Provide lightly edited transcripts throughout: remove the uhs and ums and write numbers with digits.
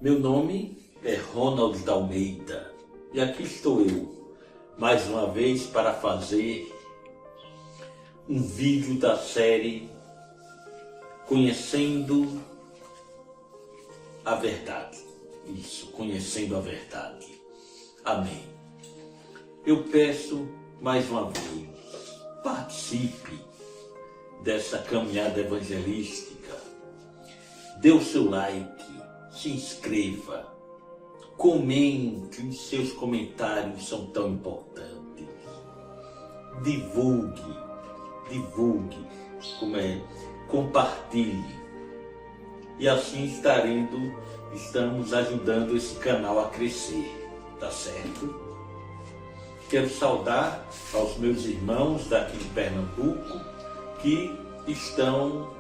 Meu nome é Ronald D'Almeida e aqui estou eu, mais uma vez, para fazer um vídeo da série Conhecendo a Verdade. Isso, Conhecendo a Verdade. Amém. Eu peço mais uma vez, participe dessa caminhada evangelística, dê o seu like, se inscreva, comente, os seus comentários são tão importantes. Divulgue, compartilhe. E assim estamos ajudando esse canal a crescer, tá certo? Quero saudar aos meus irmãos daqui de Pernambuco que estão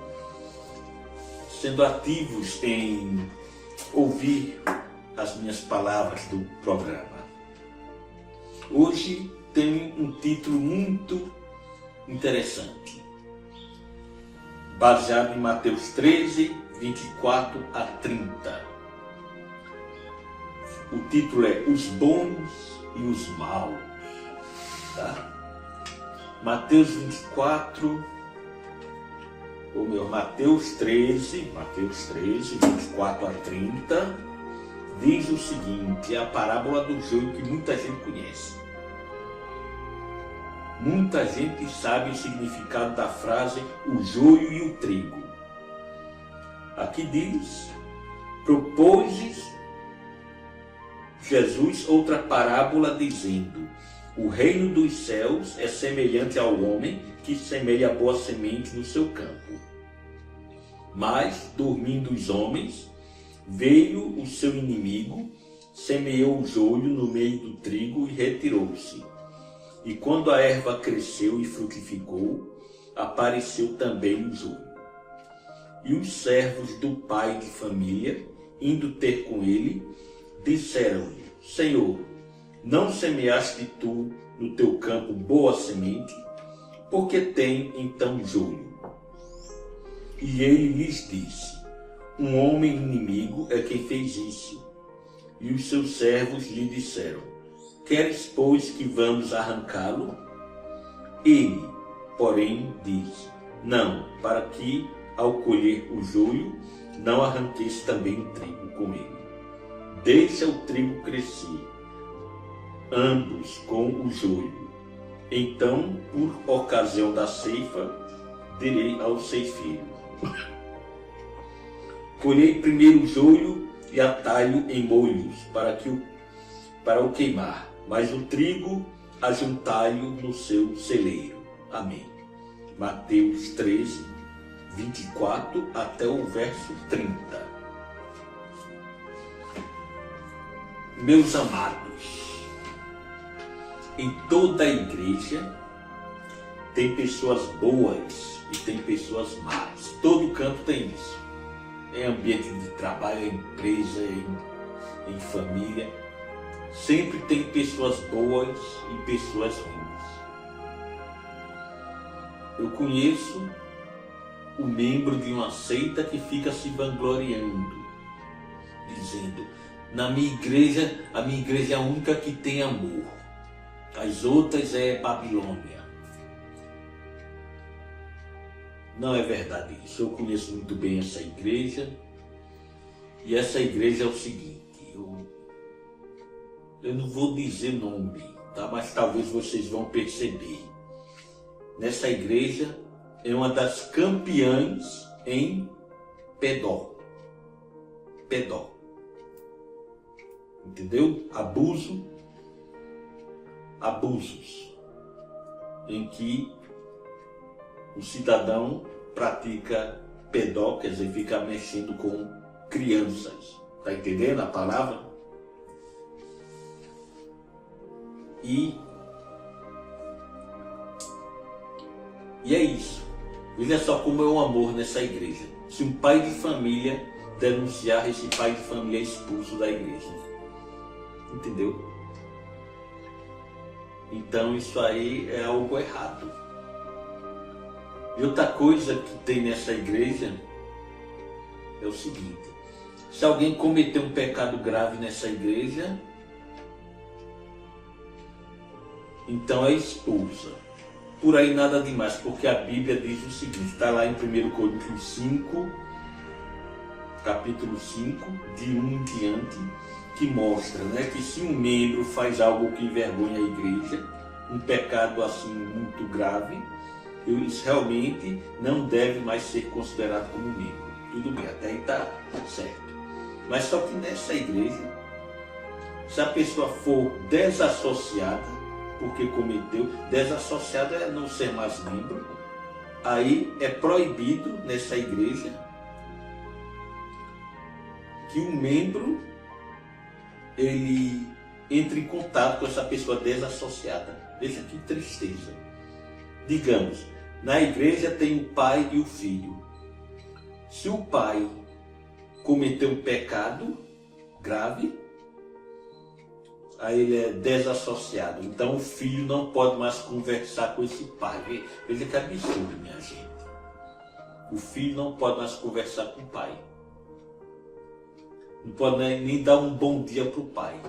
sendo ativos em ouvir as minhas palavras do programa. Hoje tem um título muito interessante, baseado em Mateus 13, 24 a 30. O título é Os Bons e os Maus. Tá? Mateus 13, 24 a 30, diz o seguinte, é a parábola do joio que muita gente conhece. Muita gente sabe o significado da frase o joio e o trigo. Aqui diz, propôs Jesus outra parábola dizendo, o reino dos céus é semelhante ao homem que semeia a boa semente no seu campo. Mas, dormindo os homens, veio o seu inimigo, semeou o joio no meio do trigo e retirou-se. E quando a erva cresceu e frutificou, apareceu também o joio. E os servos do pai de família, indo ter com ele, disseram-lhe, Senhor, não semeaste tu no teu campo boa semente? Por que tem então joio? E ele lhes disse, um homem inimigo é quem fez isso. E os seus servos lhe disseram, queres, pois, que vamos arrancá-lo? Ele, porém, disse, não, para que, ao colher o joio, não arranqueis também o trigo com ele. Deixa o trigo crescer, ambos com o joio. Então, por ocasião da ceifa, direi aos ceifeiros, colhei primeiro o joio e atalho em molhos para o queimar, mas o trigo ajuntai-o no seu celeiro. Amém. Mateus 13, 24 até o verso 30. Meus amados, em toda a igreja tem pessoas boas e tem pessoas más. Todo canto tem isso. Em ambiente de trabalho, em empresa, em família. Sempre tem pessoas boas e pessoas ruins. Eu conheço o membro de uma seita que fica se vangloriando, dizendo, a minha igreja é a única que tem amor. As outras é Babilônia. Não é verdade isso. Eu conheço muito bem essa igreja. E essa igreja é o seguinte. Eu não vou dizer nome, tá? Mas talvez vocês vão perceber. Nessa igreja é uma das campeãs em pedó. Entendeu? Abusos em que o cidadão pratica pedó, quer dizer, fica mexendo com crianças. Tá entendendo a palavra? E é isso. Veja só como é o amor nessa igreja. Se um pai de família denunciar, esse pai de família é expulso da igreja. Entendeu? Então isso aí é algo errado. E outra coisa que tem nessa igreja é o seguinte: Se alguém cometeu um pecado grave nessa igreja, então é expulsa. Por aí nada demais, porque a Bíblia diz o seguinte, está lá em 1 Coríntios 5, capítulo 5, de 1 em diante, que mostra, né, que se um membro faz algo que envergonha a igreja, um pecado assim muito grave, isso realmente não deve mais ser considerado como membro. Tudo bem, até aí está certo. Mas só que nessa igreja, se a pessoa for desassociada, porque cometeu, desassociada é não ser mais membro, aí é proibido nessa igreja que um membro ele entre em contato com essa pessoa desassociada. Veja que tristeza. Digamos, na igreja tem o pai e o filho. Se o pai cometeu um pecado grave, aí ele é desassociado. Então o filho não pode mais conversar com esse pai. Veja que absurdo, minha gente. O filho não pode mais conversar com o pai. Não pode nem dar um bom dia para o pai.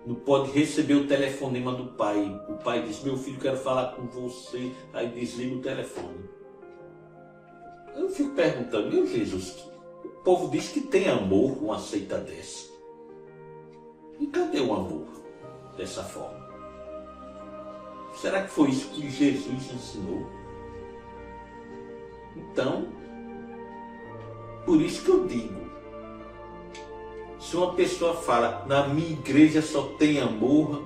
Não pode receber o telefonema do pai. O pai diz, meu filho, quero falar com você. Aí desliga o telefone. Eu fico perguntando, meu Jesus, o povo diz que tem amor com uma seita dessa. E cadê o amor dessa forma? Será que foi isso que Jesus ensinou? Então, por isso que eu digo, se uma pessoa fala, na minha igreja só tem amor,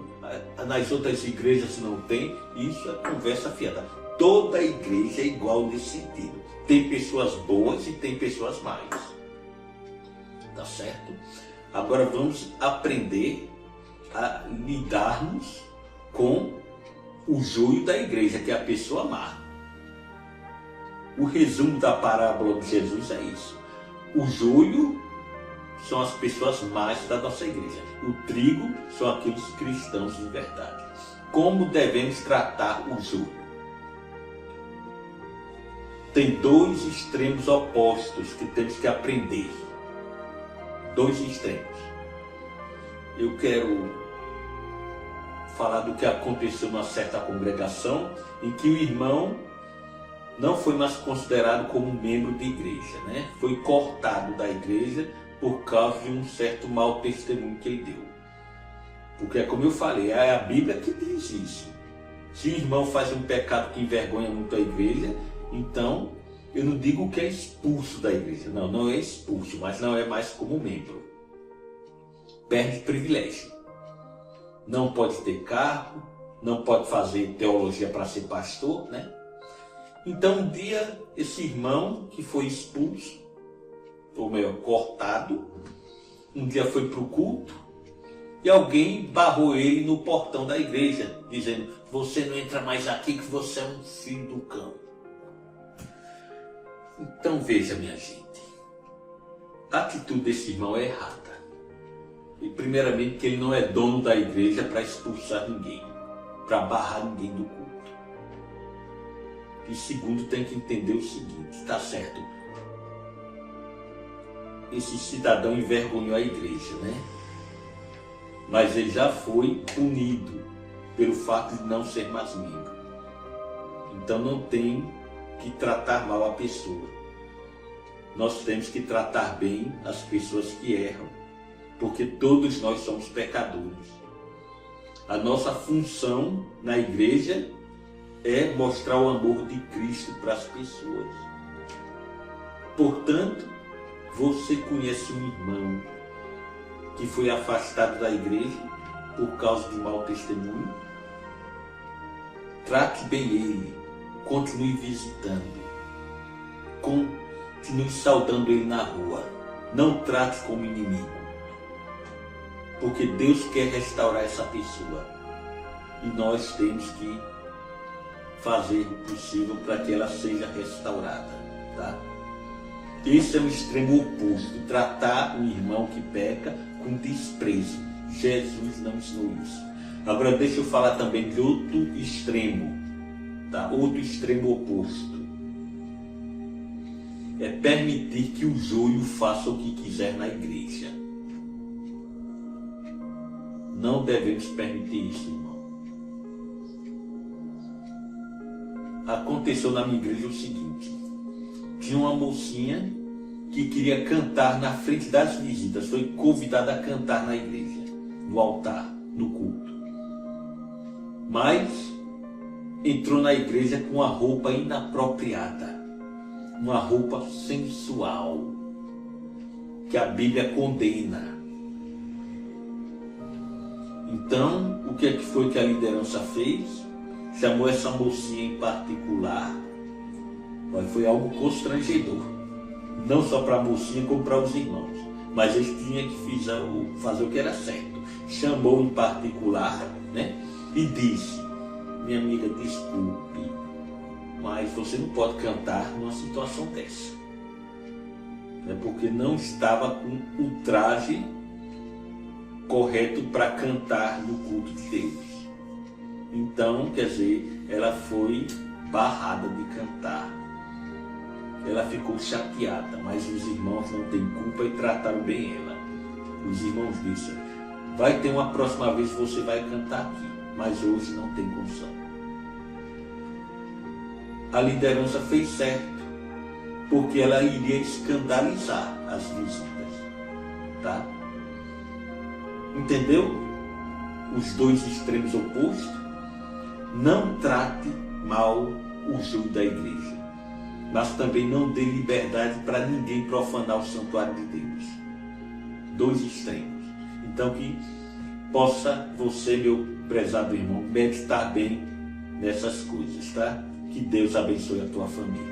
nas outras igrejas não tem, isso é conversa fiada. Toda igreja é igual nesse sentido. Tem pessoas boas e tem pessoas más. Tá certo? Agora vamos aprender a lidarmos com o joio da igreja, que é a pessoa má. O resumo da parábola de Jesus é isso. O joio são as pessoas más da nossa igreja. O trigo são aqueles cristãos de verdade. Como devemos tratar o joio? Tem dois extremos opostos que temos que aprender. Dois extremos. Eu quero falar do que aconteceu numa certa congregação em que o irmão não foi mais considerado como membro de igreja, né? Foi cortado da igreja por causa de um certo mau testemunho que ele deu. Porque, como eu falei, é a Bíblia que diz isso. Se o irmão faz um pecado que envergonha muito a igreja, então eu não digo que é expulso da igreja. Não, não é expulso, mas não é mais como membro. Perde privilégio. Não pode ter cargo, não pode fazer teologia para ser pastor, né? Então um dia esse irmão que foi expulso, ou melhor, cortado, um dia foi para o culto e alguém barrou ele no portão da igreja, dizendo, você não entra mais aqui que você é um filho do cão. Então veja, minha gente, a atitude desse irmão é errada. E primeiramente que ele não é dono da igreja para expulsar ninguém, para barrar ninguém do culto. E segundo, tem que entender o seguinte, está certo, esse cidadão envergonhou a igreja, né? Mas ele já foi punido pelo fato de não ser mais membro. Então não tem que tratar mal a pessoa. Nós temos que tratar bem as pessoas que erram, porque todos nós somos pecadores. A nossa função na igreja é mostrar o amor de Cristo para as pessoas. Portanto, você conhece um irmão que foi afastado da igreja por causa de mau testemunho? Trate bem ele, continue visitando, continue saudando ele na rua, não trate como inimigo, porque Deus quer restaurar essa pessoa e nós temos que fazer o possível para que ela seja restaurada, tá? Esse é o extremo oposto, tratar um irmão que peca com desprezo. Jesus não ensinou isso. Agora deixa eu falar também de outro extremo, tá? Outro extremo oposto. é permitir que o joio faça o que quiser na igreja. Não devemos permitir isso, irmão. Aconteceu na minha igreja o seguinte: tinha uma mocinha que queria cantar na frente das visitas, foi convidada a cantar na igreja, no altar, no culto. Mas entrou na igreja com uma roupa inapropriada, uma roupa sensual, que a Bíblia condena. Então, o que é que foi que a liderança fez? Chamou essa mocinha em particular. Foi algo constrangedor. Não só para a mocinha, como para os irmãos. Mas eles tinham que fazer o que era certo. Chamou em particular, né? E disse: minha amiga, desculpe, mas você não pode cantar numa situação dessa. Porque não estava com o traje correto para cantar no culto de Deus. Então, quer dizer, ela foi barrada de cantar. Ela ficou chateada, mas os irmãos não têm culpa e trataram bem ela. Os irmãos disseram: vai ter uma próxima vez que você vai cantar aqui, mas hoje não tem condição. A liderança fez certo, porque ela iria escandalizar as visitas. Tá? Entendeu? Os dois extremos opostos. Não trate mal o joio da igreja, mas também não dê liberdade para ninguém profanar o santuário de Deus. Dois extremos. Então que possa você, meu prezado irmão, meditar bem nessas coisas, tá? Que Deus abençoe a tua família.